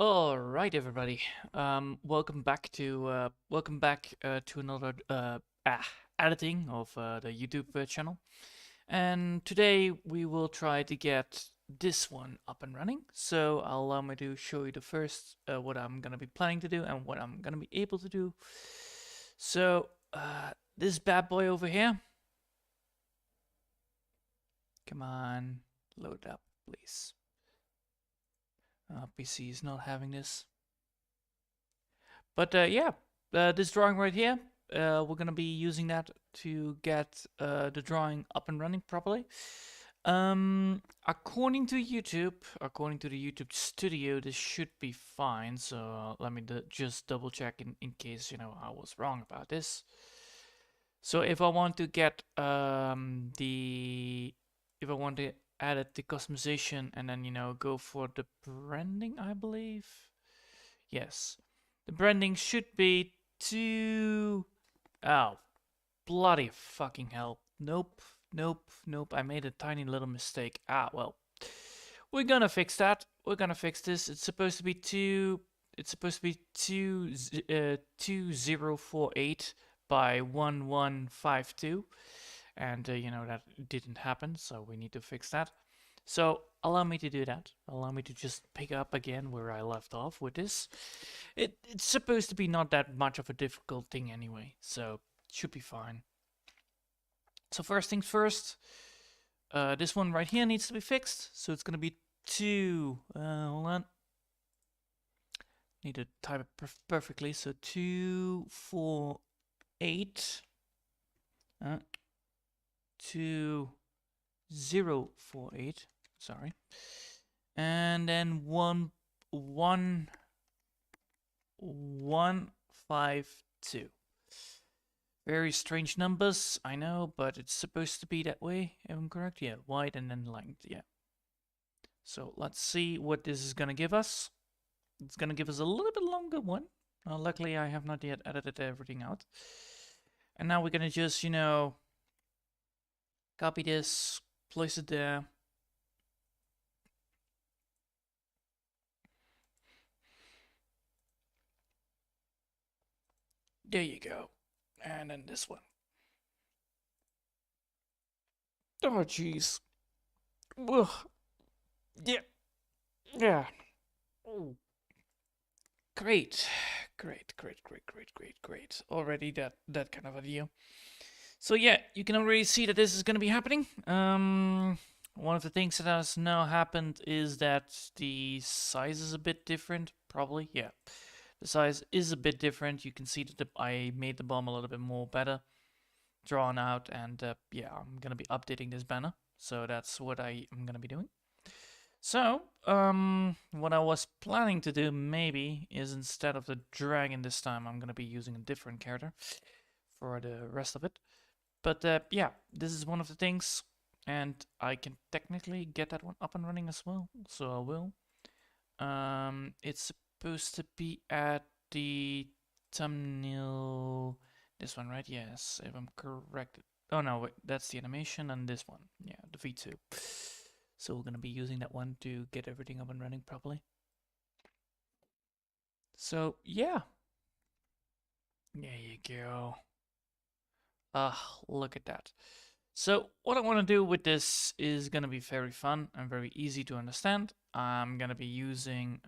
All right, everybody. Welcome back to another editing of the YouTube channel. And today we will try to get this one up and running. So I'll allow me to show you the first what I'm gonna be planning to do and what I'm gonna be able to do. So this bad boy over here. Come on, load up, please. PC is not having this. But yeah, this drawing right here, we're gonna be using that to get the drawing up and running properly. According to YouTube, according to the YouTube studio, this should be fine. So let me just double check in case I was wrong about this. So if I want to get if I want to edit the customization and then go for the branding, I believe. Yes. The branding should be two. Oh, bloody fucking hell. Nope, nope, nope. I made a tiny little mistake. Well. We're gonna fix that. We're gonna fix this. It's supposed to be two. It's supposed to be 2048 by 1152. And, that didn't happen, so we need to fix that. So allow me to do that. Allow me to just pick up again where I left off with this. It's supposed to be not that much of a difficult thing anyway, so it should be fine. So first things first, this one right here needs to be fixed. So it's gonna be hold on. Need to type it perfectly. So 248. 2048. Sorry. And then 15152. Very strange numbers, I know, but it's supposed to be that way, if I'm correct. Yeah, wide and then length, yeah. So let's see what this is gonna give us. It's gonna give us a little bit longer one. Luckily, I have not yet edited everything out. And now we're gonna just, copy this, place it there. There you go. And then this one. Oh, jeez. Ugh. Yeah. Yeah. Ooh. Great. Great, great, great, great, great, great. Already that kind of a deal. So yeah, you can already see that this is going to be happening. One of the things that has now happened is that the size is a bit different, probably. Yeah, the size is a bit different. You can see that I made the bomb a little bit more better drawn out, and yeah, I'm going to be updating this banner. So that's what I am going to be doing. So, what I was planning to do maybe is instead of the dragon this time, I'm going to be using a different character for the rest of it. But yeah, this is one of the things, and I can technically get that one up and running as well, so I will. It's supposed to be at the thumbnail. This one, right? Yes, if I'm correct. Oh no, wait, that's the animation, and this one, yeah, the V2. So we're gonna be using that one to get everything up and running properly. So yeah, there you go. Look at that. So what I want to do with this is going to be very fun and very easy to understand. I'm going to be using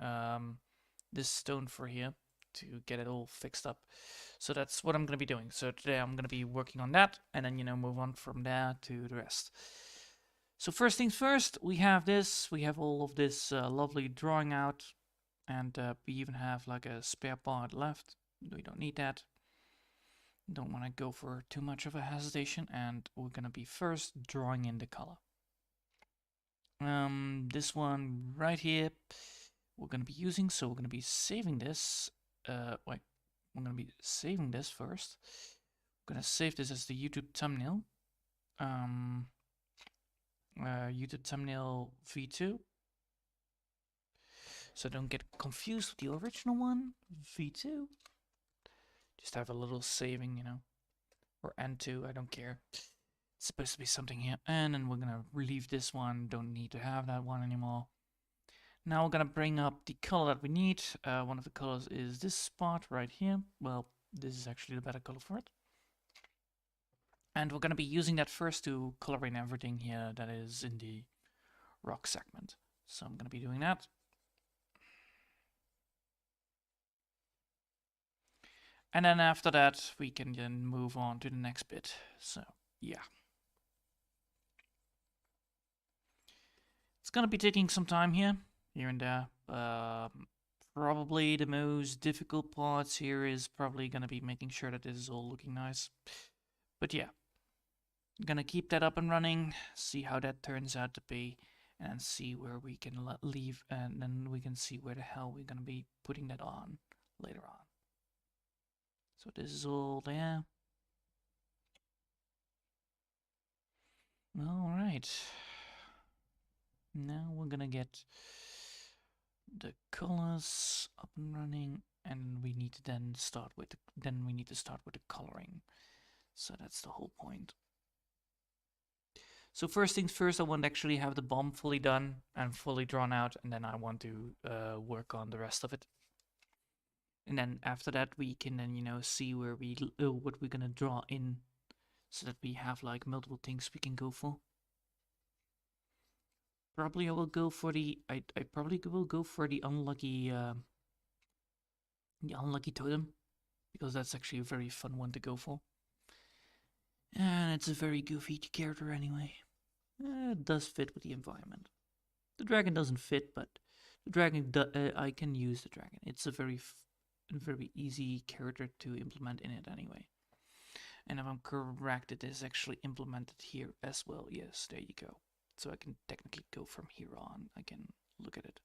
this stone for here to get it all fixed up. So that's what I'm going to be doing. So today I'm going to be working on that and then, move on from there to the rest. So first things first, we have this. We have all of this lovely drawing out, and we even have like a spare part left. We don't need that. Don't want to go for too much of a hesitation, and we're going to be first drawing in the color. This one right here we're going to be using, so we're going to be saving this. Wait, we're going to be saving this first. I'm going to save this as the YouTube thumbnail. YouTube thumbnail V2. So don't get confused with the original one, V2. Just have a little saving, or N2, I don't care. It's supposed to be something here. And then we're gonna leave this one, don't need to have that one anymore. Now we're gonna bring up the color that we need. One of the colors is this spot right here. Well, this is actually the better color for it. And we're gonna be using that first to color in everything here that is in the rock segment. So I'm gonna be doing that. And then after that, we can then move on to the next bit. So, yeah. It's gonna be taking some time here and there. Probably the most difficult parts here is probably gonna be making sure that this is all looking nice. But yeah, I'm gonna keep that up and running, see how that turns out to be, and see where we can leave, and then we can see where the hell we're gonna be putting that on later on. So this is all there. All right. Now we're gonna get the colors up and running, and we need to then start with the coloring. So that's the whole point. So first things first, I want to actually have the bomb fully done and fully drawn out, and then I want to work on the rest of it. And then after that, we can then see where what we're gonna draw in, so that we have like multiple things we can go for. Probably I will go for the I probably will go for the unlucky totem, because that's actually a very fun one to go for. And it's a very goofy character anyway. It does fit with the environment. The dragon doesn't fit, but the dragon I can use the dragon. It's a very easy character to implement in it anyway. And if I'm correct, it is actually implemented here as well. Yes, there you go. So I can technically go from here on. I can look at it.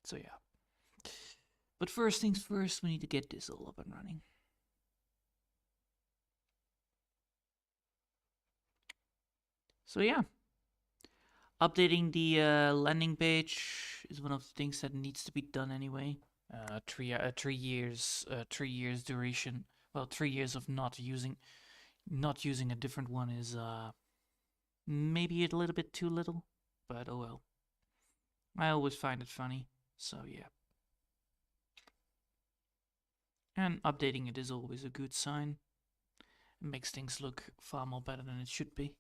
So yeah. But first things first, we need to get this all up and running. So yeah. Updating the landing page is one of the things that needs to be done anyway. 3 years duration. Well, 3 years of not using a different one is maybe a little bit too little, but oh well. I always find it funny, so yeah. And updating it is always a good sign. It makes things look far more better than it should be.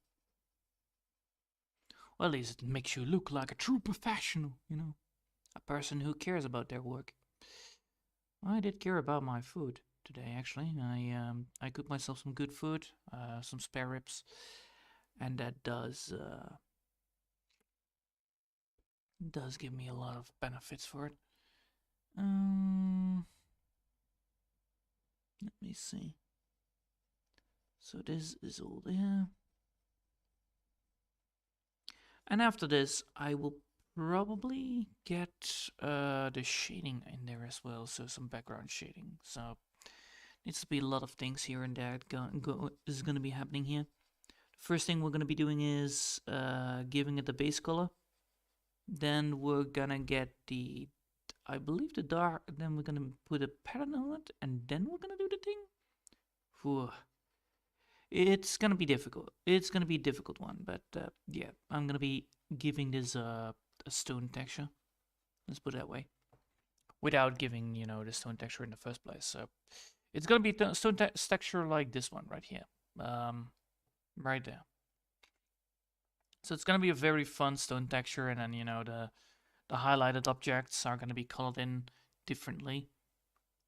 Well, at least it makes you look like a true professional, a person who cares about their work. I did care about my food today, actually. I cooked myself some good food, some spare ribs, and that does give me a lot of benefits for it. Let me see. So this is all there. And after this, I will probably get the shading in there as well, so some background shading. So needs to be a lot of things here and there is going to be happening here. The first thing we're going to be doing is giving it the base color. Then we're going to get I believe the dark, then we're going to put a pattern on it, and then we're going to do the thing. Whew. It's gonna be difficult. It's gonna be a difficult one, but yeah, I'm gonna be giving this a stone texture. Let's put it that way. Without giving, the stone texture in the first place. So it's gonna be stone texture like this one right here, right there. So it's gonna be a very fun stone texture, and then the highlighted objects are gonna be colored in differently.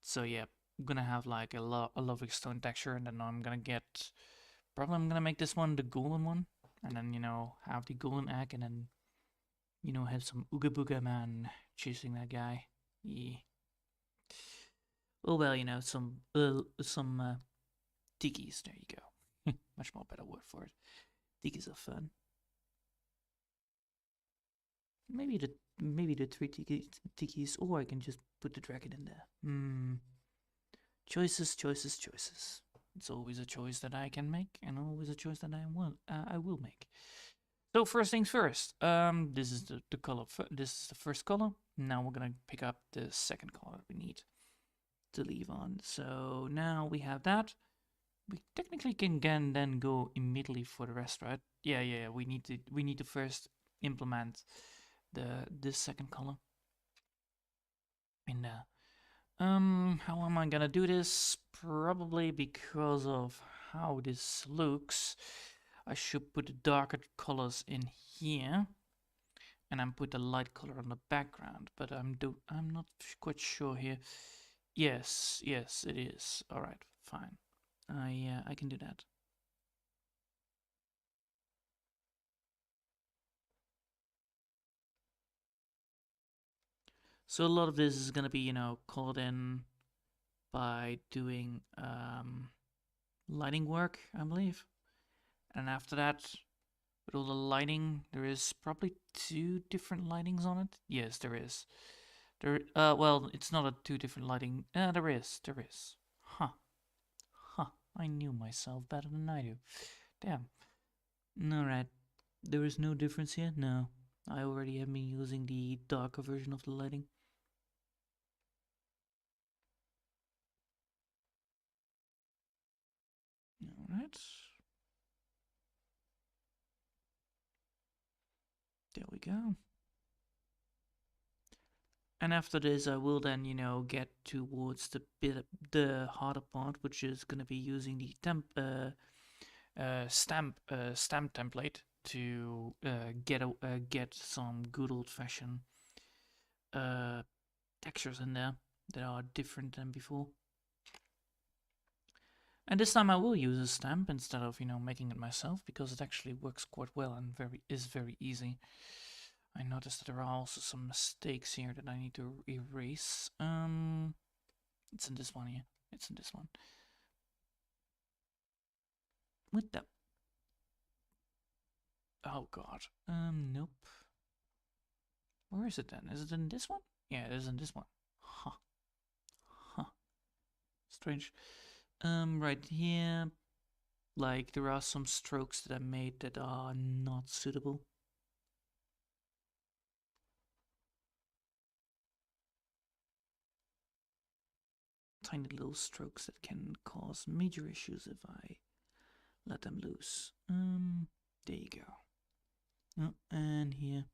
So yeah, I'm gonna have like a lovely stone texture, and then I'm gonna make this one the golden one, and then have the golden egg, and then have some Ooga Booga Man chasing that guy. Yeah. Oh well, some tikis. There you go. Much more better word for it. Tikis are fun. Maybe the 3 tikis, or I can just put the dragon in there. Choices. It's always a choice that I can make, and always a choice that I will make. So first things first. This is the color. This is the first color. Now we're gonna pick up the second color that we need to leave on. So now we have that. We technically can then go immediately for the rest, right? Yeah. We need to first implement this second color in there. How am I gonna do this? Probably because of how this looks, I should put the darker colors in here, and then put the light color on the background. But I'm not quite sure here. Yes, it is. All right, fine. I can do that. So a lot of this is gonna be, you know, called in by doing lighting work, I believe. And after that, with all the lighting, there is probably 2 different lightings on it. Yes, there is. Well, it's not a 2 different lighting. There is. Huh. I knew myself better than I do. Damn. Alright. There is no difference here? No. I already have been using the darker version of the lighting. Alright. There we go. And after this, I will then, you know, get towards the harder part, which is gonna be using the stamp template to get some good old-fashioned textures in there that are different than before. And this time I will use a stamp instead of, you know, making it myself, because it actually works quite well and is very easy. I noticed that there are also some mistakes here that I need to erase. It's in this one here. It's in this one. What the? Oh god. Nope. Where is it then? Is it in this one? Yeah, it is in this one. Huh. Strange. Right here, like, there are some strokes that I made that are not suitable. Tiny little strokes that can cause major issues if I let them loose. There you go. Oh, and here.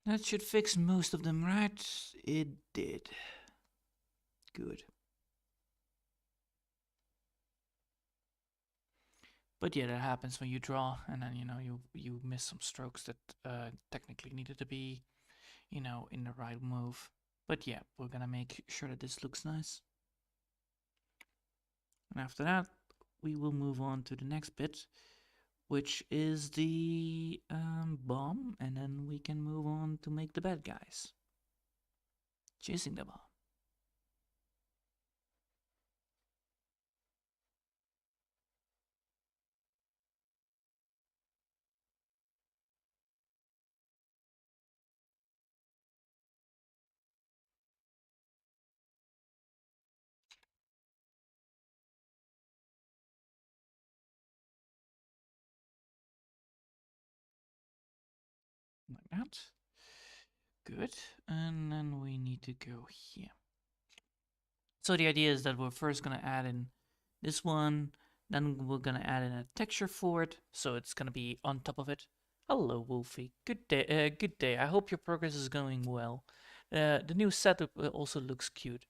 That should fix most of them, right? It did. Good. But yeah, that happens when you draw, and then, you know, you miss some strokes that technically needed to be, you know, in the right move. But yeah, we're gonna make sure that this looks nice. And after that, we will move on to the next bit, which is the bomb, and then we can move on to make the bad guys. Chasing the bomb. Like that. Good. And then we need to go here. So the idea is that we're first going to add in this one, then we're going to add in a texture for it, so it's going to be on top of it. Hello, Wolfie. Good day. Good day. I hope your progress is going well. The new setup also looks cute.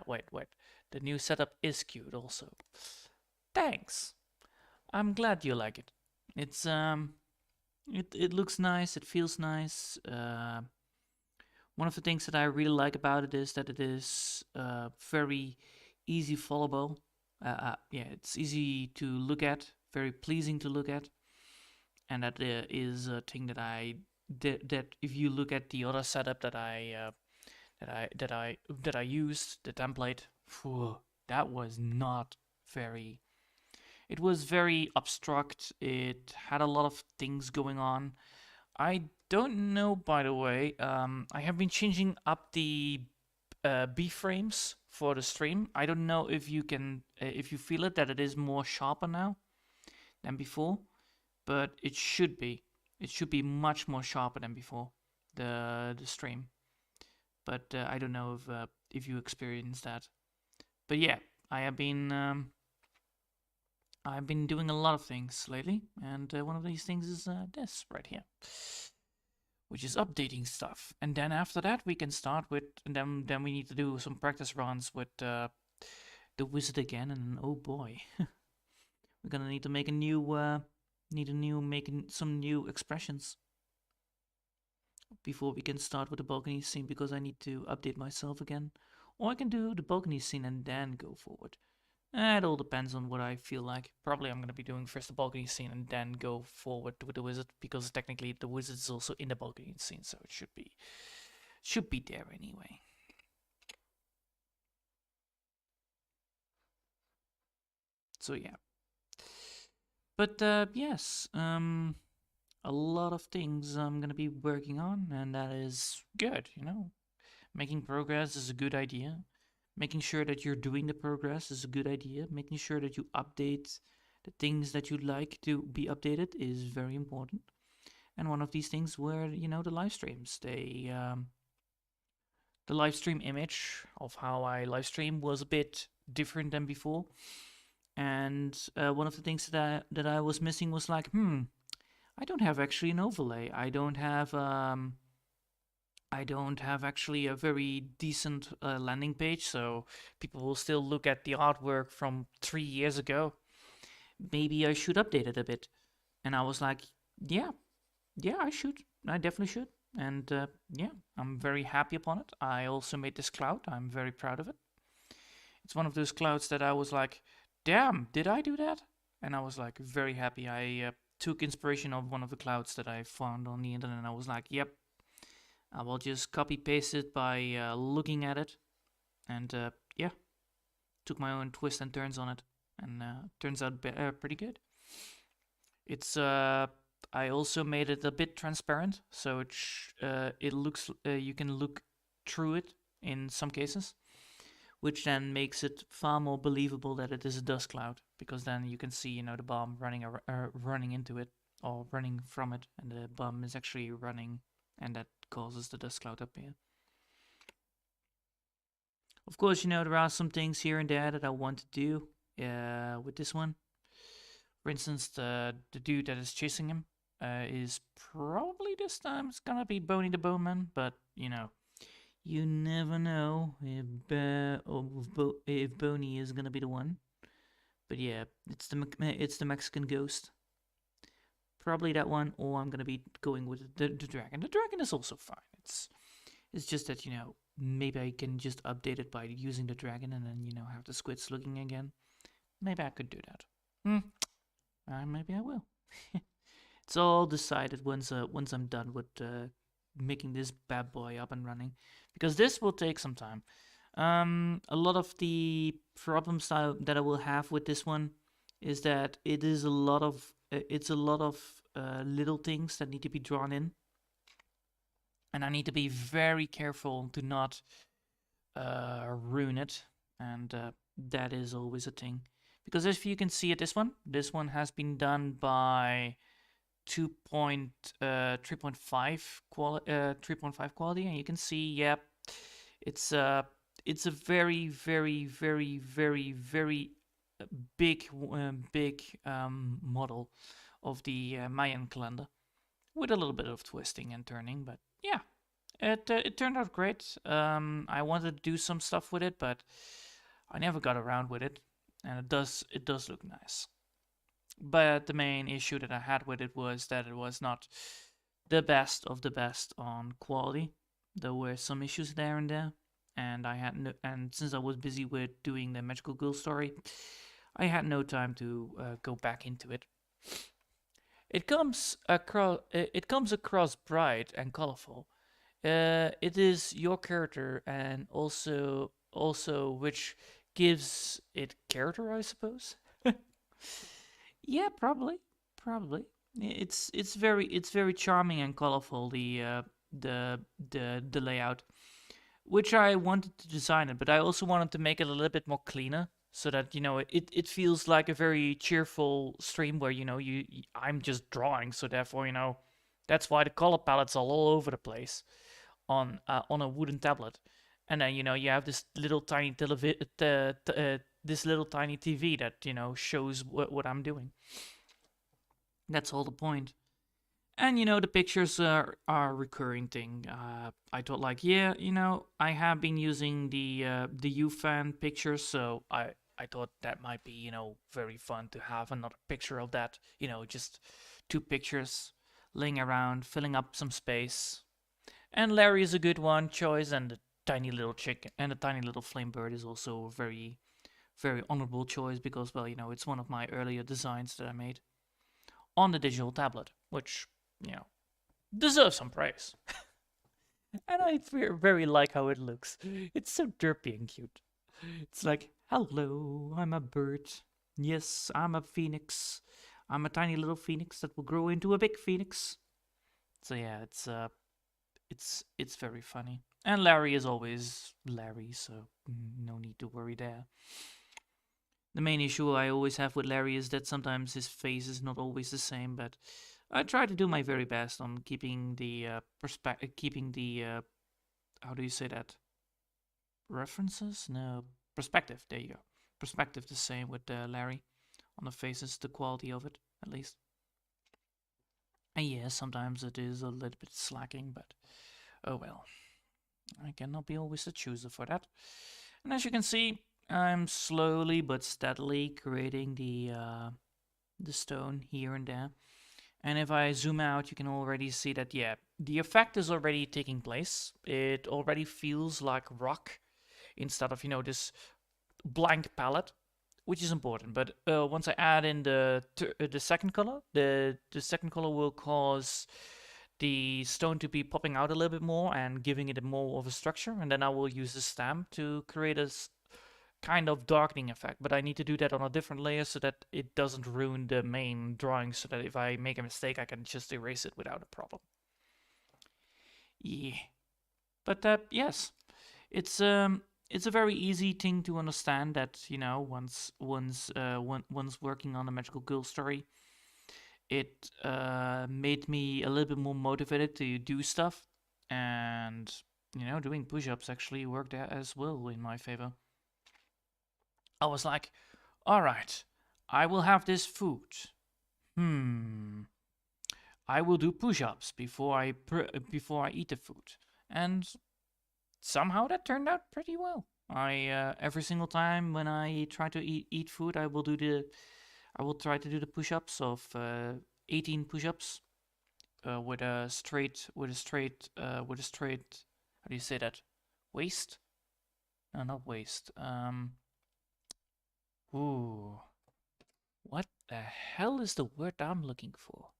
Wait. The new setup is cute also. Thanks. I'm glad you like it. It's it looks nice. It feels nice. One of the things that I really like about it is that it is very easy followable. Yeah, it's easy to look at, very pleasing to look at, and that is a thing that I did. That if you look at the other setup that I used, the template, phew, that was not very. It was very abstract. It had a lot of things going on. I don't know, by the way. I have been changing up the B-frames for the stream. I don't know if you can, if you feel it, that it is more sharper now than before, but it should be. It should be much more sharper than before, the stream. But I don't know if you experience that. But yeah, I have been I've been doing a lot of things lately, and one of these things is this right here, which is updating stuff. And then after that, we can start with, and then we need to do some practice runs with the wizard again. And oh boy, we're gonna need to make a new, making some new expressions before we can start with the balcony scene, because I need to update myself again. Or I can do the balcony scene and then go forward. It all depends on what I feel like. Probably I'm going to be doing first the balcony scene and then go forward with the wizard, because technically the wizard is also in the balcony scene, so it should be there anyway. So yeah. But yes, a lot of things I'm going to be working on, and that is good, you know. Making progress is a good idea. Making sure that you're doing the progress is a good idea. Making sure that you update the things that you'd like to be updated is very important. And one of these things were, you know, the live streams. The live stream image of how I live stream was a bit different than before. And one of the things that I was missing was like, I don't have actually an overlay. I don't have actually a very decent landing page, so people will still look at the artwork from 3 years ago. Maybe I should update it a bit. And I was like, yeah, I should. I definitely should. And yeah, I'm very happy upon it. I also made this cloud. I'm very proud of it. It's one of those clouds that I was like, damn, did I do that? And I was like very happy. I took inspiration of one of the clouds that I found on the internet, and I was like, yep, I will just copy paste it by looking at it, and yeah, took my own twists and turns on it, and turns out pretty good. It's I also made it a bit transparent, so it looks you can look through it in some cases, which then makes it far more believable that it is a dust cloud, because then you can see, you know, the bomb running into it or running from it, and the bomb is actually running, and that causes the dust cloud up here. Of course, you know, there are some things here and there that I want to do with this one. For instance, the dude that is chasing him is probably this time it's gonna be Boney the Bowman, but you know, you never know if Boney is gonna be the one. But yeah, it's the Mexican ghost. Probably that one, or I'm gonna be going with the dragon. The dragon is also fine. It's just that, you know, maybe I can just update it by using the dragon and then, you know, have the squids looking again. Maybe I could do that. Maybe I will. It's all decided once I'm done with making this bad boy up and running, because this will take some time. A lot of the problems that I will have with this one is that it's a lot of little things that need to be drawn in, and I need to be very careful to not ruin it, and that is always a thing. Because if you can see it, this one has been done by 3.5 quality, and you can see, yep, it's a very, very, very, very, very big model of the Mayan calendar, with a little bit of twisting and turning, but yeah, it turned out great. I wanted to do some stuff with it, but I never got around with it, and it does look nice. But the main issue that I had with it was that it was not the best of the best on quality. There were some issues there and there, and and since I was busy with doing the Magical Girl story, I had no time to go back into it. It comes across bright and colorful. It is your character, and also which gives it character, I suppose. Yeah, probably. It's very charming and colorful, the layout, which I wanted to design it, but I also wanted to make it a little bit more cleaner, so that, you know, it feels like a very cheerful stream where, you know, I'm just drawing, so therefore, you know, that's why the color palettes are all over the place on a wooden tablet. And then, you know, you have this little tiny this little tiny TV that, shows what I'm doing. That's all the point. And the pictures are a recurring thing. I thought like, yeah, I have been using the UFan pictures, so I thought that might be very fun to have another picture of that. Just two pictures laying around, filling up some space. And Larry is a good one choice, and the tiny little chicken and the tiny little flame bird is also a very very honorable choice because, well, it's one of my earlier designs that I made on the digital tablet, which deserves some praise. And I very like how it looks. It's so derpy and cute. It's like, hello, I'm a bird. Yes, I'm a phoenix. I'm a tiny little phoenix that will grow into a big phoenix. So yeah, it's very funny. And Larry is always Larry, so no need to worry there. The main issue I always have with Larry is that sometimes his face is not always the same, but I try to do my very best on keeping the how do you say that? References? No, perspective. There you go. Perspective the same with Larry on the faces, the quality of it at least. And yeah, sometimes it is a little bit slacking, but oh well. I cannot be always the chooser for that. And as you can see, I'm slowly but steadily creating the stone here and there. And if I zoom out, you can already see that, yeah, the effect is already taking place. It already feels like rock instead of, this blank palette, which is important. But once I add in the second color, the second color will cause the stone to be popping out a little bit more and giving it more of a structure. And then I will use the stamp to create a kind of darkening effect, but I need to do that on a different layer so that it doesn't ruin the main drawing, so that if I make a mistake I can just erase it without a problem. Yeah, but yes, it's a very easy thing to understand that once working on a Magical Girl story, it made me a little bit more motivated to do stuff, and doing push-ups actually worked as well in my favor. I was like, all right, I will have this food. I will do push-ups before I eat the food, and somehow that turned out pretty well. I every single time when I try to eat food, I will try to do the push-ups of 18 push-ups with a straight how do you say that? Waist? No, not waist. Ooh. What the hell is the word I'm looking for?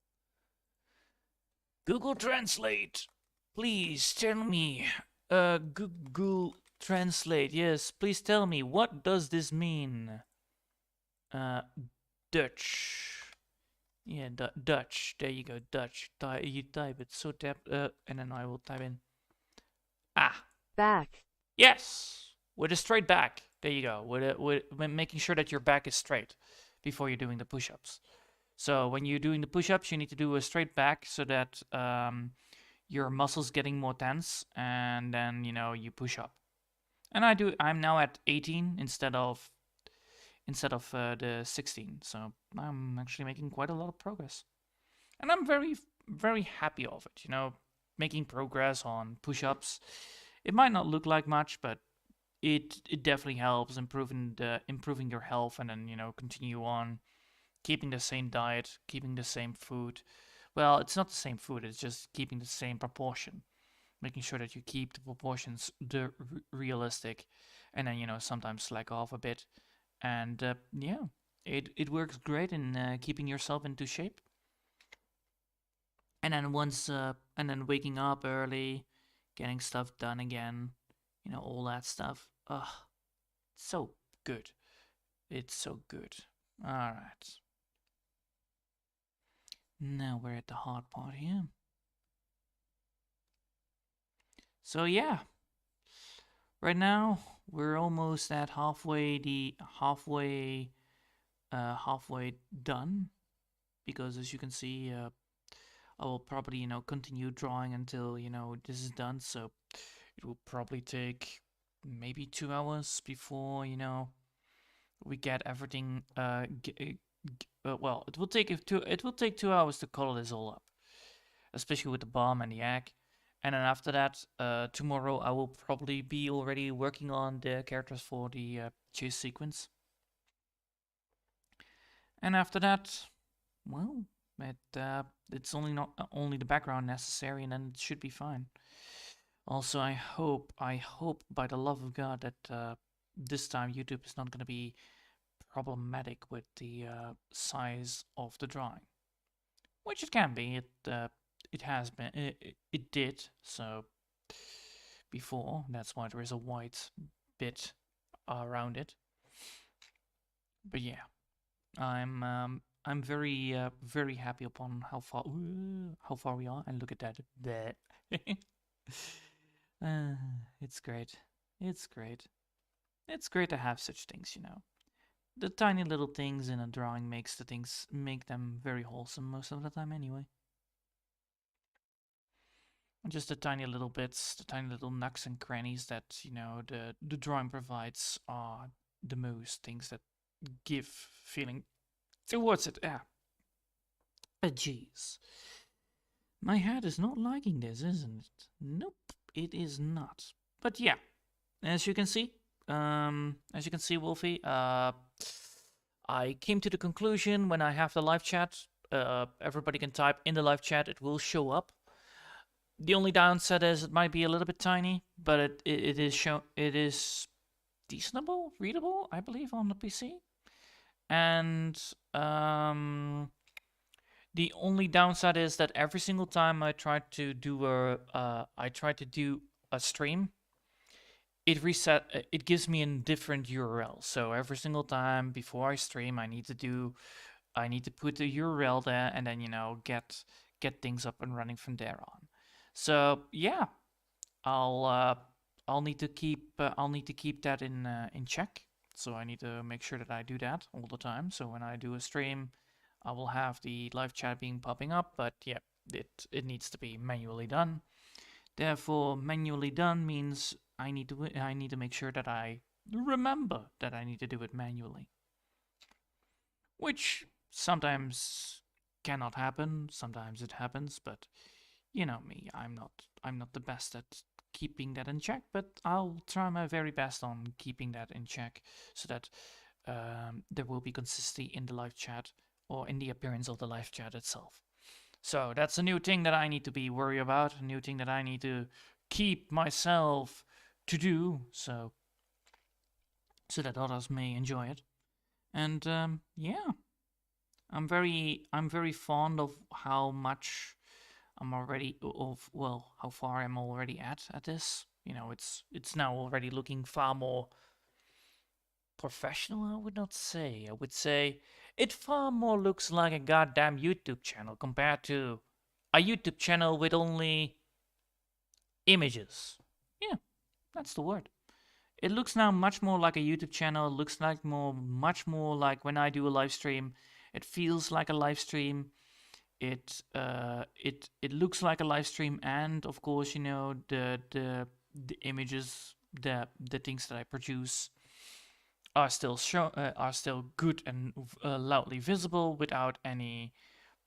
Google Translate! Please tell me. Google Translate. Yes, please tell me. What does this mean? Dutch. Yeah, Dutch. There you go, Dutch. You type it. So tap, and then I will type in. Back. Yes! With a straight back. There you go. With making sure that your back is straight before you're doing the push-ups. So when you're doing the push-ups, you need to do a straight back so that your muscles getting more tense, and then you push up. And I'm now at 18 instead of the 16. So I'm actually making quite a lot of progress, and I'm very very happy of it. Making progress on push-ups. It might not look like much, but it definitely helps improving your health, and then continue on keeping the same diet, keeping the same food. Well, it's not the same food, it's just keeping the same proportion. Making sure that you keep the proportions realistic, and then sometimes slack off a bit. And yeah, it works great in keeping yourself into shape. And then waking up early, getting stuff done again, all that stuff. Ugh, so good. It's so good. All right. Now we're at the hard part here. So yeah, right now we're almost at halfway done, because as you can see, I will probably continue drawing until this is done. So it will probably take maybe 2 hours before we get everything. Well, it will take 2 hours to color this all up, especially with the bomb and the egg. And then after that, tomorrow I will probably be already working on the characters for the chase sequence. And after that, well, it's only the background necessary, and then it should be fine. Also, I hope by the love of God that this time YouTube is not going to be problematic with the size of the drawing, which it can be. It has been. It did so before. That's why there is a white bit around it. But yeah, I'm very happy upon how far we are. And look at that. It's great. It's great. It's great to have such things, you know. The tiny little things in a drawing make them very wholesome most of the time anyway. Just the tiny little bits, the tiny little nooks and crannies that, you know, the drawing provides are the most things that give feeling towards it. Yeah. Jeez. My head is not liking this, isn't it? Nope, it is not. But yeah, as you can see, Wolfie, I came to the conclusion when I have the live chat, everybody can type in the live chat, it will show up. The only downside is it might be a little bit tiny, but it is decentable, readable, I believe, on the PC. And the only downside is that every single time I try to do a stream, it gives me a different URL. So every single time before I stream, I need to put the URL there and then, you know, get things up and running from there on. So yeah, I'll need to keep that in check. So I need to make sure that I do that all the time. So when I do a stream, I will have the live chat popping up, but yeah, it needs to be manually done. Therefore, manually done means I need to make sure that I remember that I need to do it manually, which sometimes cannot happen. Sometimes it happens, but you know me, I'm not the best at keeping that in check, but I'll try my very best on keeping that in check so that there will be consistency in the live chat or in the appearance of the live chat itself. So that's a new thing that I need to be worried about, a new thing that I need to keep myself to do, so that others may enjoy it. And yeah, I'm very fond of how much how far I'm already at this. You know, it's now already looking far more professional, I would not say. I would say it far more looks like a goddamn YouTube channel compared to a YouTube channel with only images. Yeah, that's the word. It looks now much more like a YouTube channel. It looks like much more like when I do a live stream. It feels like a live stream. It looks like a live stream, and of course, you know, the images, the things that I produce are still good and loudly visible without any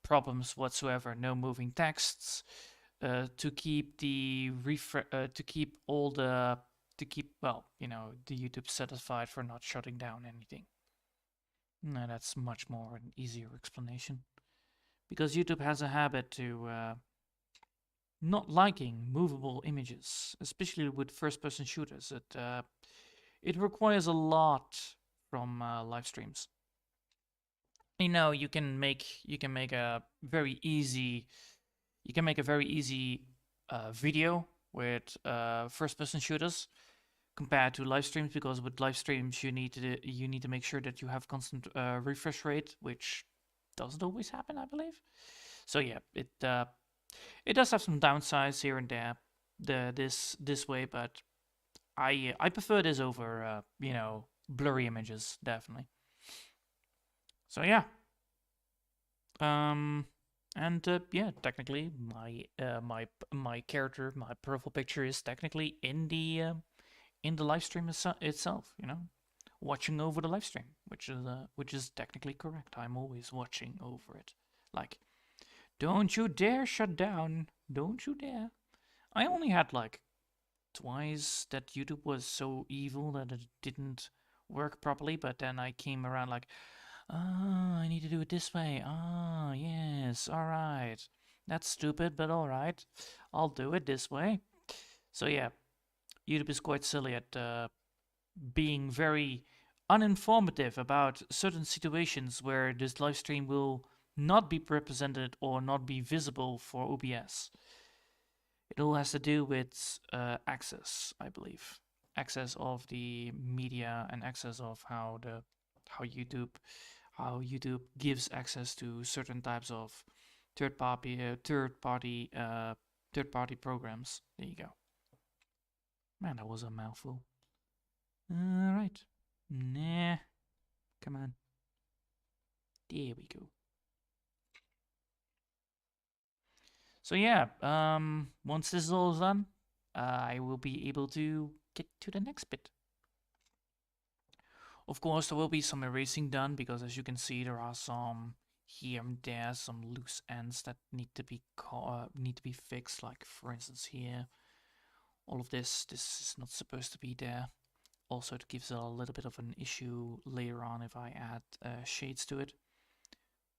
problems whatsoever. No moving texts to keep the well, you know, the YouTube satisfied for not shutting down anything. No, that's much more an easier explanation. Because YouTube has a habit to not liking movable images, especially with first-person shooters. It requires a lot from live streams. You know, you can make a very easy video with first-person shooters compared to live streams, because with live streams you need to make sure that you have constant refresh rate, which doesn't always happen, I believe. So yeah, it does have some downsides here and there, this way, but I prefer this over you know, blurry images, definitely. So yeah, and yeah, technically my character, my profile picture is technically in the live stream itself, you know, watching over the live stream, which is technically correct. I'm always watching over it. Like, don't you dare shut down! Don't you dare! I only had like twice that YouTube was so evil that it didn't work properly, but then I came around like, ah, I need to do it this way. Ah, yes, all right. That's stupid, but all right. I'll do it this way. So yeah, YouTube is quite silly at being very uninformative about certain situations where this live stream will not be represented or not be visible for OBS. It all has to do with access, I believe, access of the media and access of how YouTube gives access to certain types of third party programs. There you go. Man, that was a mouthful. All right. Nah. Come on. There we go. So yeah, once this is all done, I will be able to get to the next bit. Of course, there will be some erasing done because, as you can see, there are some here and there some loose ends that need to be fixed. Like for instance, here, all of this is not supposed to be there. Also, it gives a little bit of an issue later on if I add shades to it,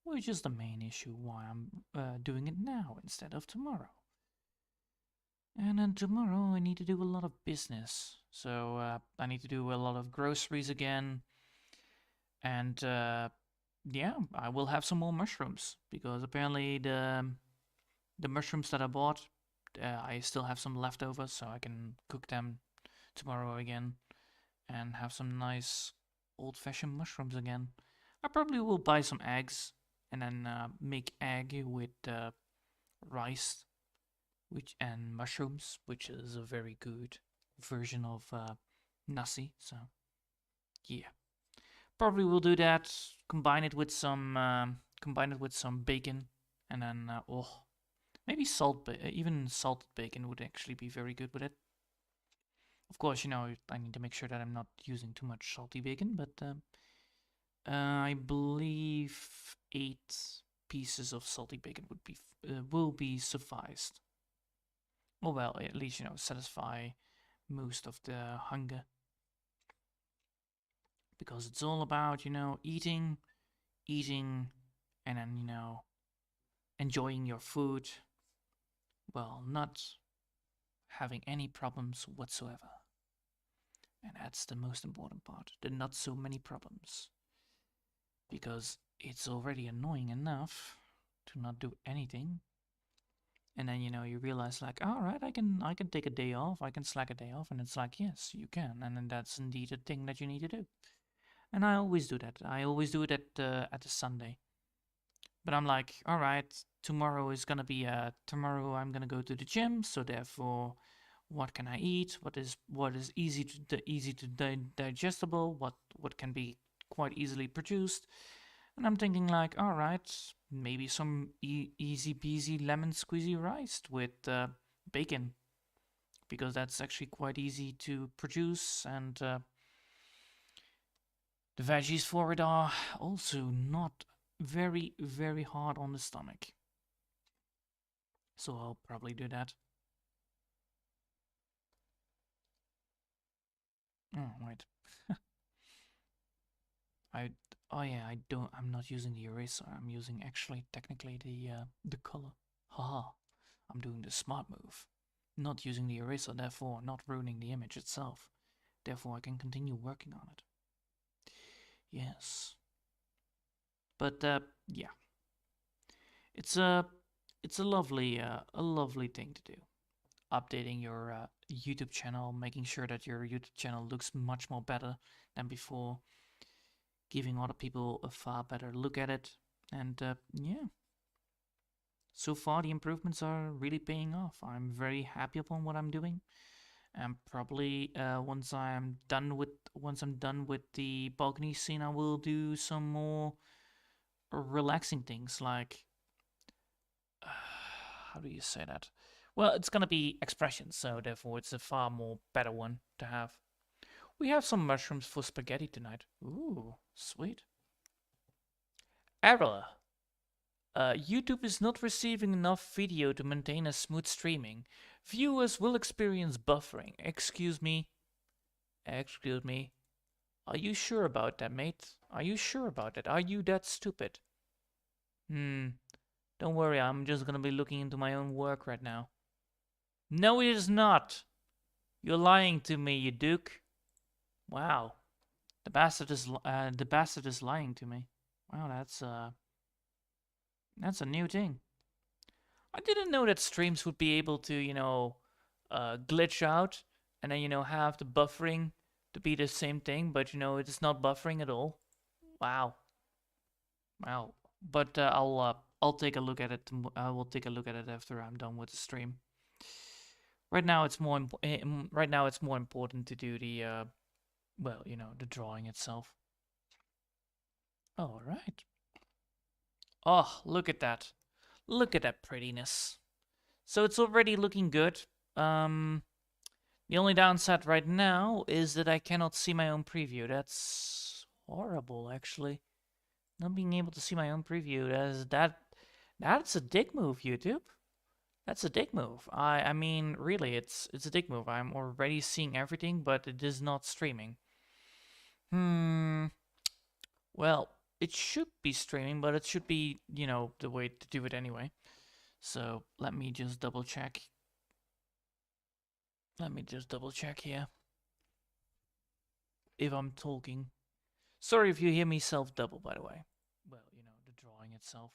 which is the main issue why I'm doing it now instead of tomorrow. And then tomorrow I need to do a lot of business. So I need to do a lot of groceries again. And yeah, I will have some more mushrooms because apparently the mushrooms that I bought, I still have some leftovers, so I can cook them tomorrow again and have some nice old-fashioned mushrooms again. I probably will buy some eggs and then make egg with rice and mushrooms, which is a very good version of nasi. So yeah, probably will do that. Combine it with some bacon, and then maybe even salted bacon would actually be very good with it. Of course, you know, I need to make sure that I'm not using too much salty bacon, but I believe 8 pieces of salty bacon will be sufficed. Oh well, at least, you know, satisfy most of the hunger. Because it's all about, you know, eating, and then, you know, enjoying your food. Well, not having any problems whatsoever. And that's the most important part, the not so many problems. Because it's already annoying enough to not do anything. And then, you know, you realize like, all right, I can take a day off, I can slack a day off, and it's like, yes, you can, and then that's indeed a thing that you need to do. And I always do that. I always do it at the Sunday. But I'm like, all right, tomorrow is gonna be tomorrow I'm gonna go to the gym, so therefore, what can I eat? What is easy to digestible? What can be quite easily produced? And I'm thinking like, all right, maybe some easy peasy lemon squeezy rice with bacon, because that's actually quite easy to produce, and the veggies for it are also not very, very hard on the stomach. So I'll probably do that. Oh, wait. I'm not using the eraser. I'm using actually technically the color. Haha. I'm doing the smart move. Not using the eraser, therefore not ruining the image itself. Therefore I can continue working on it. Yes. But yeah. It's a lovely thing to do. Updating your YouTube channel, making sure that your YouTube channel looks much more better than before, giving other people a far better look at it, and yeah. So far, the improvements are really paying off. I'm very happy upon what I'm doing, and probably once I'm done with the balcony scene, I will do some more relaxing things like how do you say that? Well, it's gonna be expressions, so therefore it's a far more better one to have. We have some mushrooms for spaghetti tonight. Ooh, sweet. Error. YouTube is not receiving enough video to maintain a smooth streaming. Viewers will experience buffering. Excuse me. Excuse me. Are you sure about that, mate? Are you sure about that? Are you that stupid? Don't worry, I'm just gonna be looking into my own work right now. No, it is not. You're lying to me, you duke. Wow. The bastard is lying to me. Wow, that's a new thing. I didn't know that streams would be able to, glitch out and then, have the buffering to be the same thing, but, it's not buffering at all. Wow. Wow. But I'll take a look at it. I will take a look at it after I'm done with the stream. Right now, it's more important to do the the drawing itself. All right. Oh, look at that. Look at that prettiness. So it's already looking good. The only downside right now is that I cannot see my own preview. That's horrible, actually. Not being able to see my own preview. That's a dick move, YouTube. That's a dick move. I mean, really, it's a dick move. I'm already seeing everything, but it is not streaming. Well, it should be streaming, but it should be, the way to do it anyway. So let me just double check. Let me just double check here. If I'm talking. Sorry if you hear me self-double, by the way. Well, the drawing itself.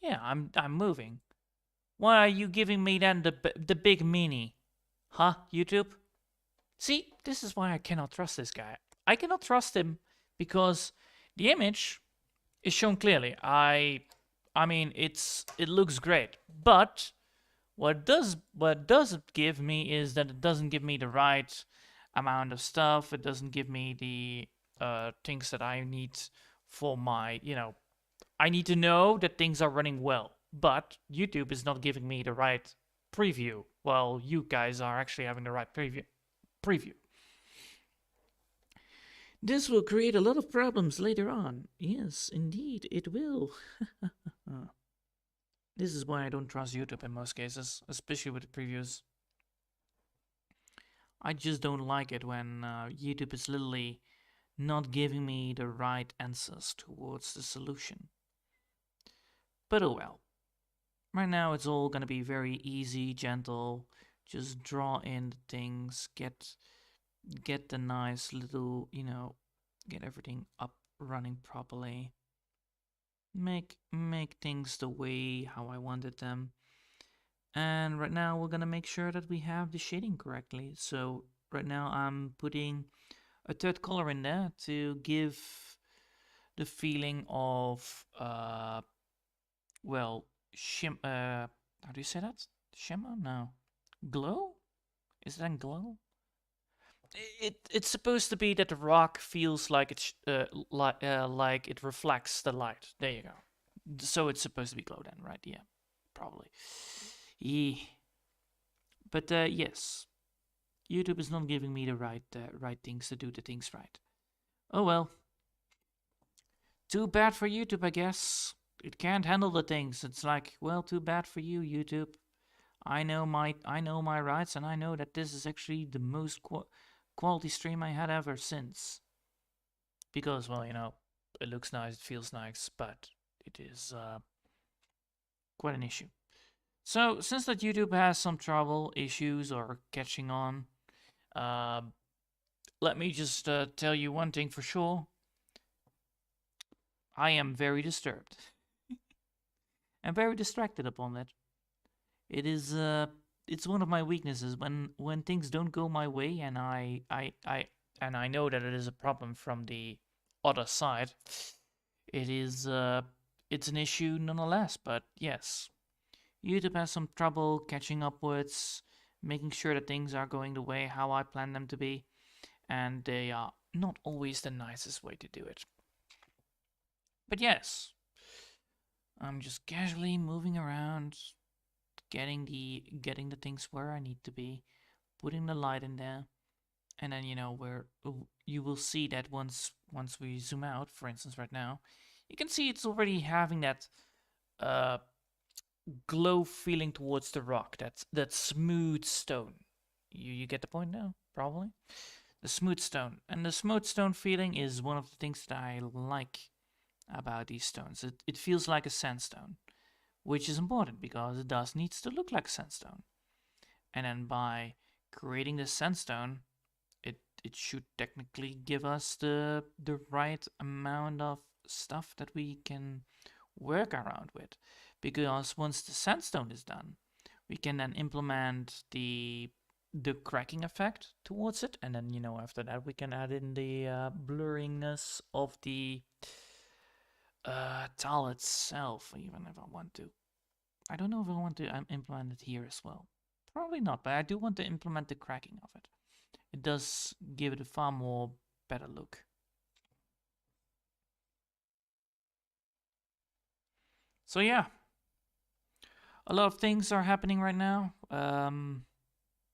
Yeah, I'm moving. Why are you giving me then the big mini? Huh, YouTube? See, this is why I cannot trust this guy. I cannot trust him because the image is shown clearly. I mean, it looks great, but what doesn't give me is that it doesn't give me the right amount of stuff. It doesn't give me the things that I need for my, I need to know that things are running well. But YouTube is not giving me the right preview. Well, you guys are actually having the right preview. This will create a lot of problems later on. Yes, indeed, it will. This is why I don't trust YouTube in most cases, especially with the previews. I just don't like it when YouTube is literally not giving me the right answers towards the solution. But oh well. Right now it's all gonna be very easy, gentle. Just draw in the things, get the nice little, get everything up running properly. Make things the way how I wanted them. And right now we're gonna make sure that we have the shading correctly. So right now I'm putting a third color in there to give the feeling of how do you say that? Shimmer? No. Glow? Is that glow? It's supposed to be that the rock feels like it's like it reflects the light. There you go. So it's supposed to be glow then, right? Yeah, probably. Yeah. But yes, YouTube is not giving me the right things to do the things right. Oh well. Too bad for YouTube, I guess. It can't handle the things. It's like, well, too bad for you, YouTube. I know my rights, and I know that this is actually the most quality stream I had ever since. Because, well, it looks nice, it feels nice, but it is quite an issue. So, since that YouTube has some trouble, issues, or catching on, let me just tell you one thing for sure. I am very disturbed. I'm very distracted upon that. It is it's one of my weaknesses when things don't go my way, and I know that it is a problem from the other side. It is it's an issue nonetheless, but yes. YouTube has some trouble catching upwards, making sure that things are going the way how I plan them to be, and they are not always the nicest way to do it. But yes, I'm just casually moving around, getting the things where I need to be, putting the light in there, And then, you know, where you will see that once we zoom out, for instance, right now, you can see it's already having that uh, glow feeling towards the rock, that smooth stone. You get the point now, probably? The smooth stone. And the smooth stone feeling is one of the things that I like about these stones. It feels like a sandstone, which is important because it does needs to look like sandstone. And then by creating the sandstone, it should technically give us the right amount of stuff that we can work around with. Because once the sandstone is done, we can then implement the cracking effect towards it, and then, you know, after that we can add in the blurriness of the tile itself, even if I want to. I don't know if I want to implement it here as well. Probably not, but I do want to implement the cracking of it. It does give it a far more better look. So yeah, a lot of things are happening right now.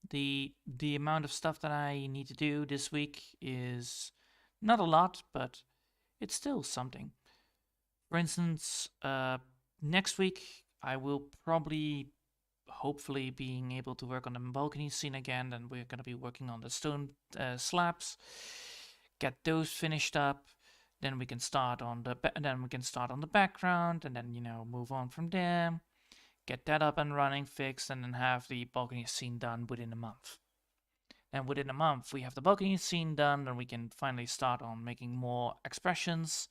The amount of stuff that I need to do this week is not a lot, but it's still something. For instance, next week I will probably, hopefully, being able to work on the balcony scene again. Then we're gonna be working on the stone slabs, get those finished up. Then we can start on the background, and then, you know, move on from there. Get that up and running, fixed, and then have the balcony scene done within a month. And within a month, we have the balcony scene done, and we can finally start on making more expressions.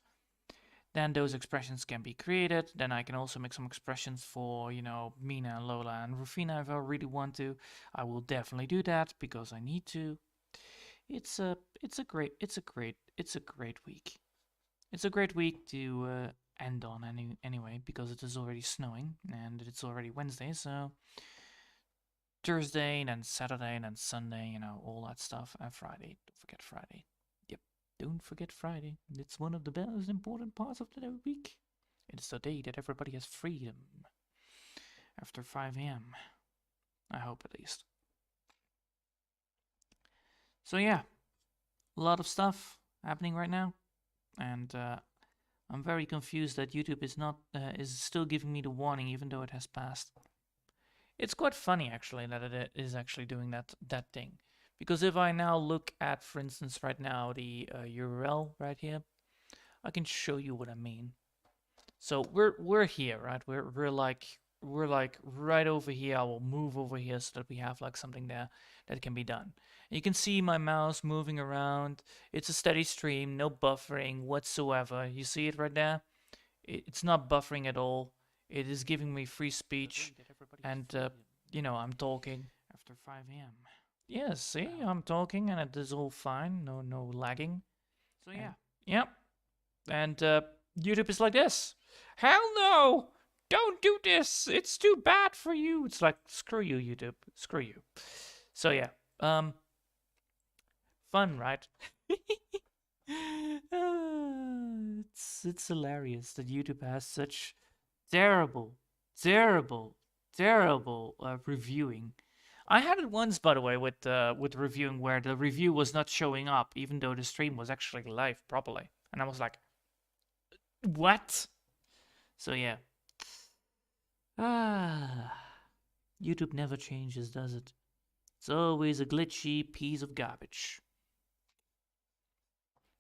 Then those expressions can be created. Then I can also make some expressions for, you know, Mina, Lola, and Rufina if I really want to. I will definitely do that because I need to. It's a great week. It's a great week to end on anyway, because it is already snowing and it's already Wednesday, so Thursday and then Saturday and then Sunday, you know, all that stuff, and Friday. Don't forget Friday. Yep, don't forget Friday. It's one of the most important parts of the week. It's the day that everybody has freedom after 5 a.m. I hope, at least. So yeah, a lot of stuff happening right now, and I'm very confused that YouTube is still giving me the warning even though it has passed. It's quite funny actually that it is actually doing that thing, because if I now look at, for instance, right now the URL right here, I can show you what I mean. So we're here, right? We're like right over here. I will move over here so that we have like something there that can be done. And you can see my mouse moving around. It's a steady stream, no buffering whatsoever. You see it right there? It's not buffering at all. It is giving me free speech, and you know, I'm talking after 5 a.m. Yeah, see, I'm talking and it is all fine. No lagging. So yeah, yep. And YouTube is like this. Hell no! Don't do this. It's too bad for you. It's like, screw you, YouTube. Screw you. So yeah, fun, right? It's hilarious that YouTube has such terrible, terrible, terrible reviewing. I had it once, by the way, with reviewing, where the review was not showing up, even though the stream was actually live properly, and I was like, "What?" So yeah. YouTube never changes, does it? It's always a glitchy piece of garbage.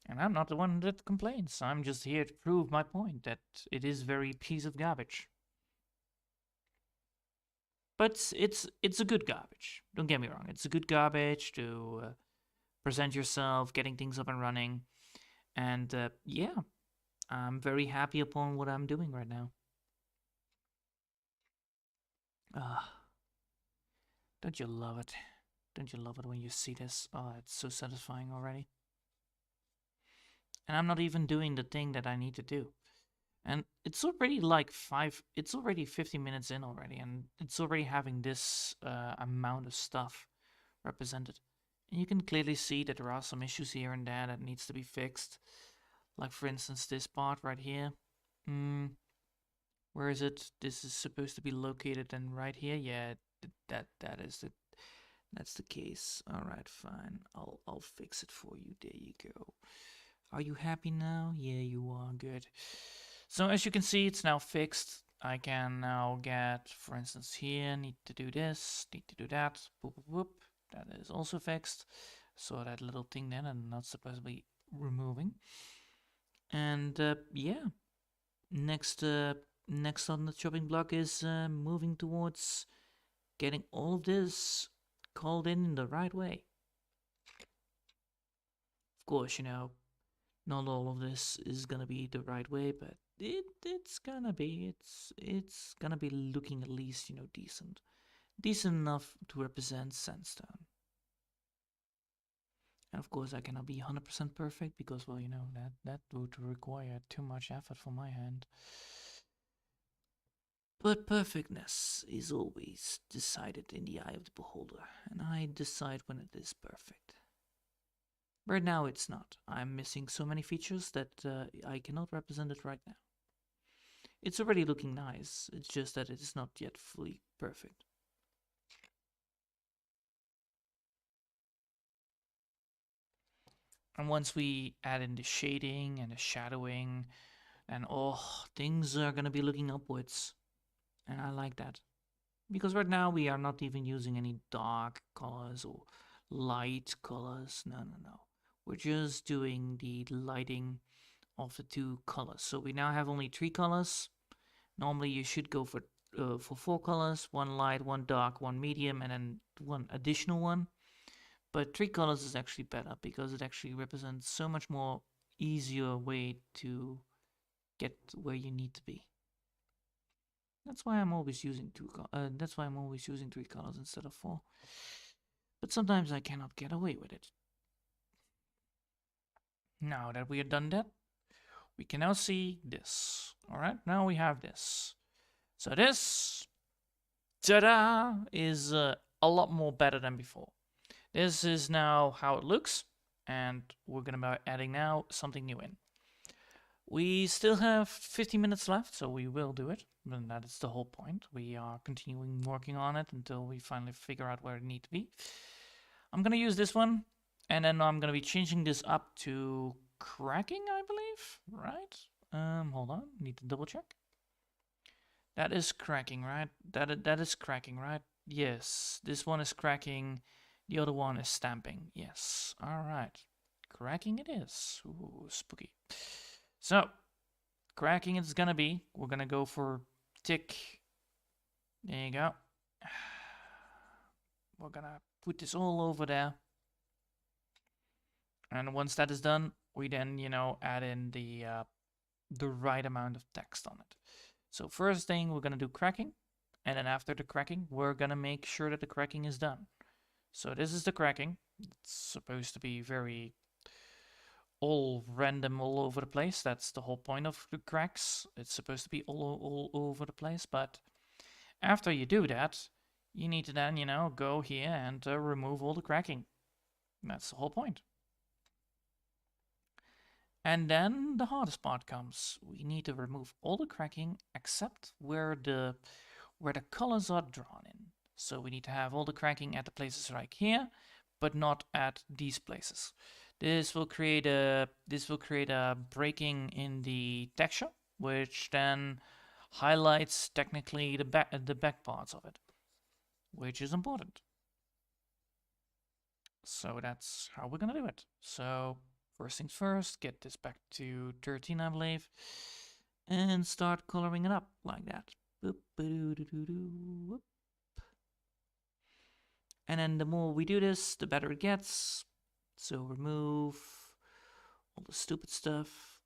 And I'm not the one that complains. I'm just here to prove my point that it is very piece of garbage. But it's a good garbage. Don't get me wrong. It's a good garbage to present yourself, getting things up and running. And yeah, I'm very happy upon what I'm doing right now. Don't you love it? Don't you love it when you see this? Oh, it's so satisfying already. And I'm not even doing the thing that I need to do. And it's already like it's already 50 minutes in already, and it's already having this amount of stuff represented. And you can clearly see that there are some issues here and there that needs to be fixed. Like, for instance, this part right here. Where is it? This is supposed to be located and right here. Yeah, that is it. that's the case. All right, fine. I'll fix it for you. There you go. Are you happy now? Yeah, you are. Good. So as you can see, it's now fixed. I can now get, for instance, here, need to do this, need to do that. Boop, boop, boop. That is also fixed. So that little thing then, I'm not supposed to be removing. And yeah, next on the chopping block is moving towards getting all of this called in the right way. Of course, you know, not all of this is gonna be the right way, but it's gonna be it's gonna be looking at least, you know, decent enough to represent sandstone. And of course, I cannot be 100% perfect because, well, you know, that would require too much effort from my hand. But perfectness is always decided in the eye of the beholder, and I decide when it is perfect. Right now it's not. I'm missing so many features that I cannot represent it right now. It's already looking nice, it's just that it is not yet fully perfect. And once we add in the shading and the shadowing, and oh, things are gonna be looking upwards. And I like that. Because right now we are not even using any dark colors or light colors. No, no, no. We're just doing the lighting of the two colors. So we now have only 3 colors. Normally you should go for 4 colors, 1 light, 1 dark, 1 medium, and then 1 additional one. But 3 colors is actually better because it actually represents so much more easier way to get where you need to be. That's why I'm always using that's why I'm always using 3 colors instead of 4. But sometimes I cannot get away with it. Now that we have done that, we can now see this. Alright, now we have this. So this, ta-da, is a lot more better than before. This is now how it looks, and we're gonna be adding now something new in. We still have 50 minutes left, so we will do it. And that is the whole point. We are continuing working on it until we finally figure out where it needs to be. I'm gonna use this one, and then I'm gonna be changing this up to cracking, I believe, right? Hold on, need to double check. That is cracking, right? That is cracking, right? Yes, this one is cracking. The other one is stamping. Yes. All right. Cracking it is. Ooh, spooky. So, cracking it's gonna be. We're gonna go for tick. There you go. We're gonna put this all over there. And once that is done, we then, you know, add in the right amount of text on it. So first thing, we're gonna do cracking. And then after the cracking, we're gonna make sure that the cracking is done. So this is the cracking. It's supposed to be very all random all over the place. That's the whole point of the cracks. It's supposed to be all over the place. But after you do that, you need to then, you know, go here and remove all the cracking. That's the whole point. And then the hardest part comes. We need to remove all the cracking except where the colors are drawn in. So we need to have all the cracking at the places like here, but not at these places. This will create a breaking in the texture, which then highlights technically the back parts of it, which is important. So that's how we're gonna do it. So first things first, get this back to 13, I believe, and start coloring it up like that. Boop, whoop. And then the more we do this, the better it gets. So remove all the stupid stuff.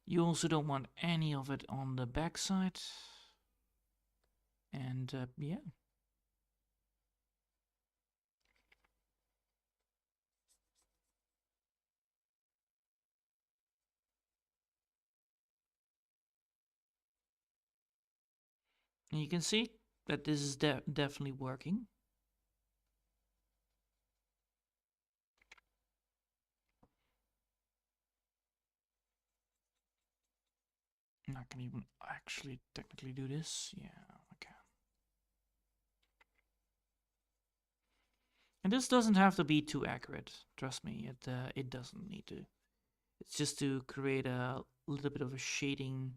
You also don't want any of it on the back side. And yeah. And you can see that this is definitely working. I can even actually technically do this. Yeah, I can. And this doesn't have to be too accurate. Trust me, it doesn't need to. It's just to create a little bit of a shading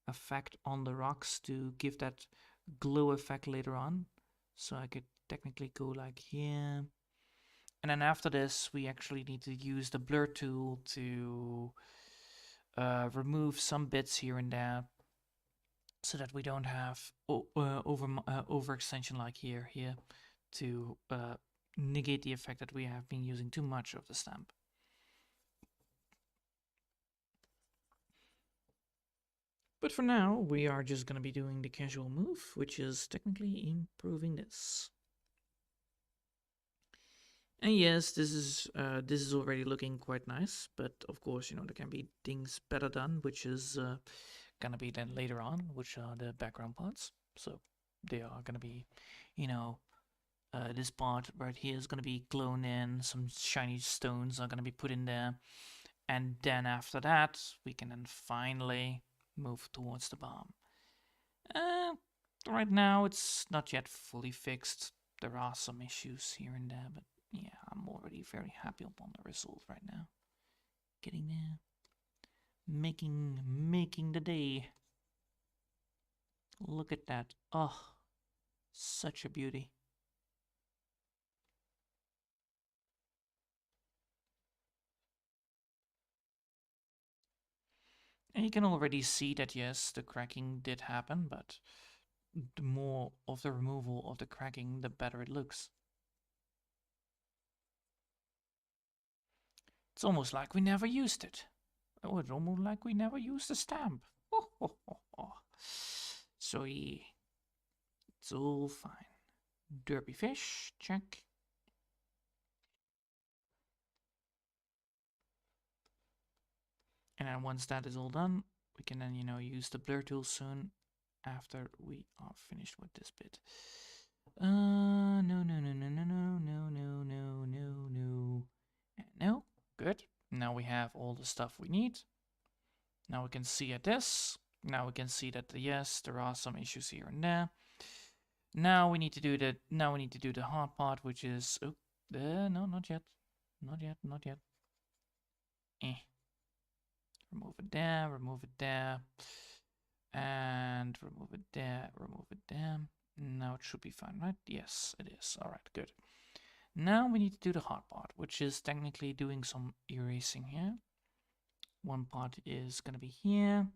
effect on the rocks to give that glow effect later on. So I could technically go like here. And then after this, we actually need to use the blur tool to remove some bits here and there so that we don't have overextension like here to negate the effect that we have been using too much of the stamp. But for now, we are just going to be doing the casual move, which is technically improving this. And yes, this is already looking quite nice, but of course, you know, there can be things better done, which is gonna be then later on, which are the background parts. So they are gonna be, you know, this part right here is gonna be glown in, some shiny stones are gonna be put in there, and then after that, we can then finally move towards the bomb. Right now, it's not yet fully fixed. There are some issues here and there, but yeah, I'm already very happy upon the result right now. Getting there. Making the day. Look at that. Oh, such a beauty. And you can already see that yes, the cracking did happen, but the more of the removal of the cracking, the better it looks. It's almost like we never used it. Oh, it's almost like we never used the stamp. So yeah, it's all fine. Derpy fish, check. And then once that is all done, we can then, you know, use the blur tool soon after we are finished with this bit. No, no, no, no, no, no, no, no, no, no, no. And no, good. Now we have all the stuff we need. Now we can see at this. Now we can see that yes, there are some issues here and there. Now we need to do the hard part, which is no, not yet. Not yet, not yet. Remove it there, and remove it there, remove it there. Now it should be fine, right? Yes, it is. All right, good. Now we need to do the hard part, which is technically doing some erasing here. One part is going to be here.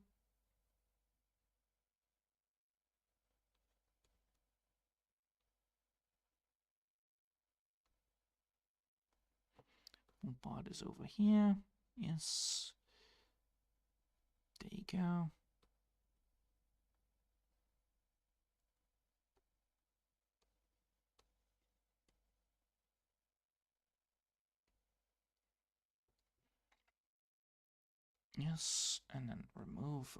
One part is over here. Yes. There you go. Yes, and then remove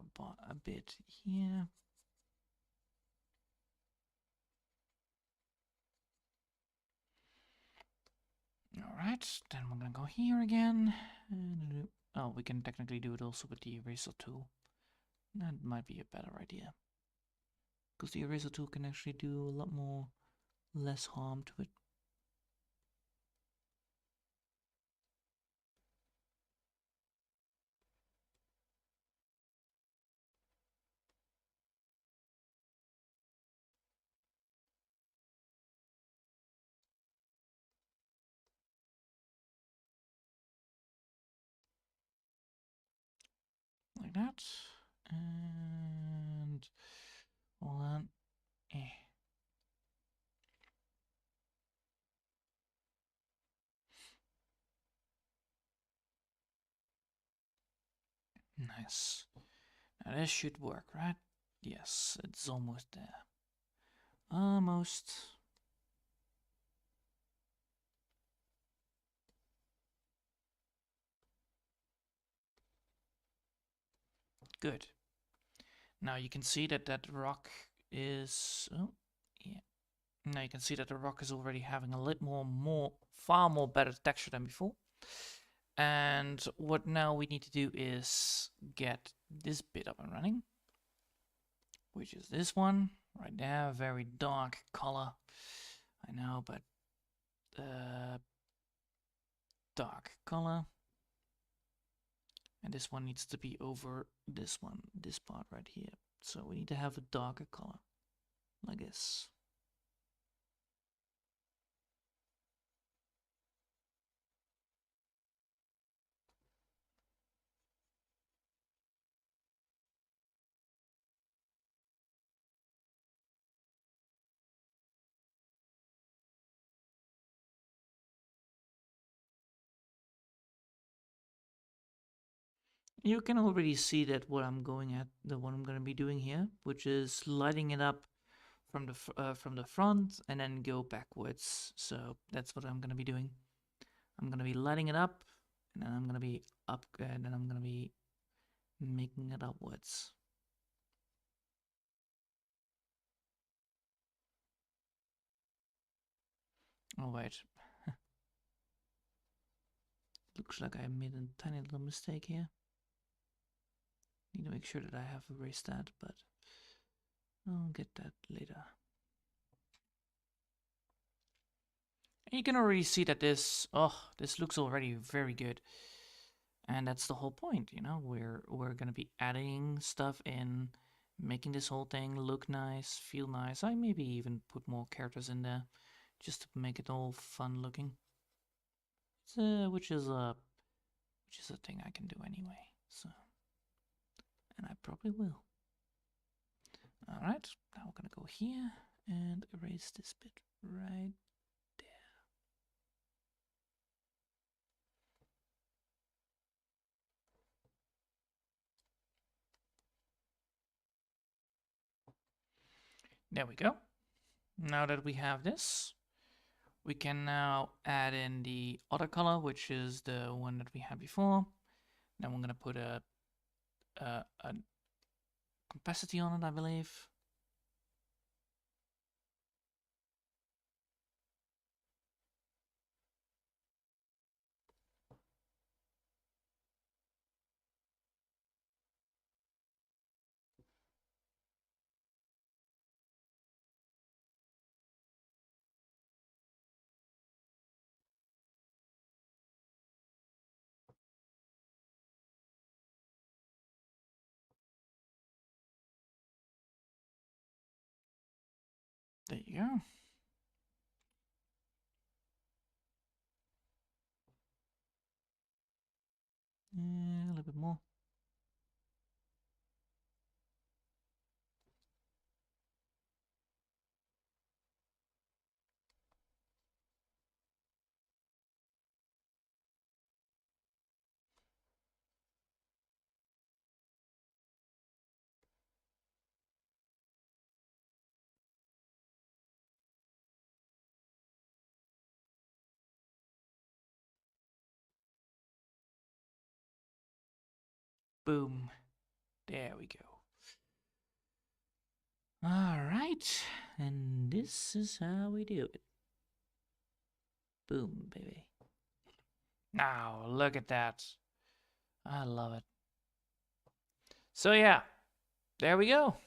a bit here. Alright, then we're gonna go here again. Oh, we can technically do it also with the eraser tool. That might be a better idea. Because the eraser tool can actually do a lot more less harm to it. Like that. And hold on. Nice. Now this should work, right? Yes, it's almost there. Almost. Good. Now you can see that that rock is... Oh, yeah. Now you can see that the rock is already having a little far more better texture than before. And what now we need to do is get this bit up and running, which is this one right there. Very dark color, I know, but dark color. And this one needs to be over this one, this part right here. So we need to have a darker color, like this. You can already see that what I'm going at, what I'm going to be doing here, which is lighting it up from the front and then go backwards. So that's what I'm going to be doing. I'm going to be lighting it up, and then I'm going to be up, and then I'm going to be making it upwards. Oh wait. Looks like I made a tiny little mistake here. Need to make sure that I have erased that, but I'll get that later. And you can already see that this looks already very good. And that's the whole point, you know, we're gonna be adding stuff in, making this whole thing look nice, feel nice. I maybe even put more characters in there, just to make it all fun looking. Which is a thing I can do anyway. So, and I probably will. All right, now we're gonna go here and erase this bit right there. There we go. Now that we have this, we can now add in the other color, which is the one that we had before. Then we're gonna put a opacity on it, I believe. There you go. A little bit more. Boom. There we go. All right, and this is how we do it. Boom, baby. Now, look at that. I love it. So yeah, there we go.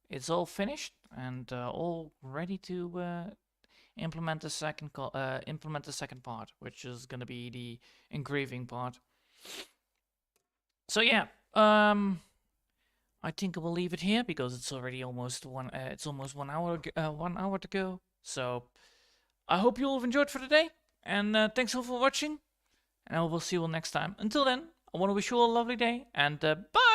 It's all finished and all ready to implement the second part, which is gonna be the engraving part. So yeah, I think I will leave it here because it's already almost it's almost 1 hour. 1 hour to go. So I hope you all have enjoyed for today, and thanks all for watching. And I will see you all next time. Until then, I want to wish you all a lovely day, and bye.